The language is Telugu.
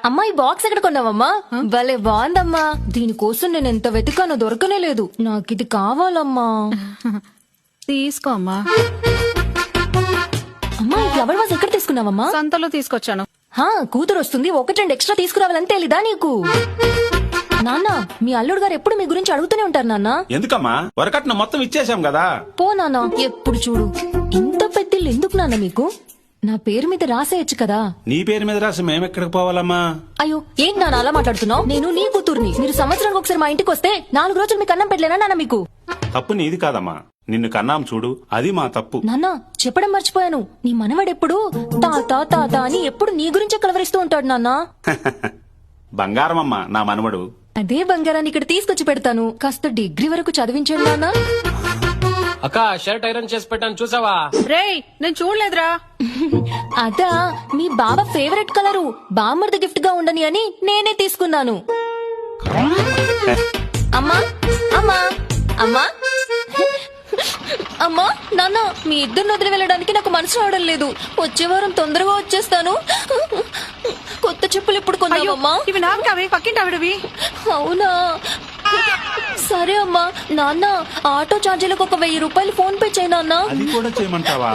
అమ్మా ఈ బాక్స్ ఎక్కడ కొన్నావమ్మా? భలే బాగుందమ్మా. దీనికోసం నేను ఎంత వెతికానో దొరకనే లేదు. నాకు ఇది కావాలమ్మా. తీసుకో అమ్మా. అమ్మా ఈ ఫ్లవర్ వాజ్ ఎక్కడ తీసుకున్నావమ్మా? సంతలో తీసుకొచ్చాను. కూతురు వస్తుంది, 1-2 ఎక్స్ట్రా తీసుకురావాలని తెలీదా నీకు? నాన్న మీ అల్లుడు గారు ఎప్పుడు మీ గురించి అడుగుతూనే ఉంటారు నాన్న. ఎందుకమ్మా? వరకట్న మొత్తం ఇచ్చేసాం కదా. పో నాన్న, ఎప్పుడు చూడు ఇంత పెద్దిల్లు ఎందుకు నాన్న మీకు? నా పేరు మీద రాసేయచ్చు కదా. నీ పేరు మీద రాసి మేమెక్కడికి పోవాలమ్మా? అయ్యో ఏంటి నాన్న అలా మాట్లాడుతున్నావు? నేను నీ కూతుర్ని. మీరు సంవత్సరానికి ఒకసారి మా ఇంటికి వస్తే 4 రోజులు మీకు అన్నం పెట్టలేనా నాన్న మీకు? తప్పు నీది కాదమ్మా, నిన్ను కన్నాం చూడు, అది మా తప్పు. నాన్న చెప్పడం మర్చిపోయాను, నీ మనవడెప్పుడు తాత తాత అని ఎప్పుడు నీ గురించే కలవరిస్తూ ఉంటాడు నాన్న. బంగారం అమ్మా నా మనవడు. అదే బంగారాన్ని ఇక్కడ తీసుకొచ్చి పెడతాను. కాస్త డిగ్రీ వరకు చదివించండి నాన్న. అక్క షర్ట్ ఐరన్ చేసి పెట్టాను చూసావా? రేయ్ నేను చూడలేదురా. అదా మీ బాబా ఫేవరెట్ కలరు, బామ్మర్ది గిఫ్ట్ గా ఉండని అని నేనే తీసుకున్నాను. అమ్మా అమ్మా అమ్మా అమ్మా నాన్న మీ ఇద్దరిని వదిలి వెళ్ళడానికి నాకు మనసు రావడం లేదు. వచ్చే వారం తొందరగా వచ్చేస్తాను. కొత్త చెప్పులు ఎప్పుడు కొన్నావమ్మా? ఇవి నాకు కావే, పక్కింటి ఆవిడవి. అవునా సరే అమ్మా. నాన్న ఆటో ఛార్జీలకు ఒక 1000 రూపాయలు ఫోన్ పే చేయి నాన్న. అది కూడా చేయమంటావా?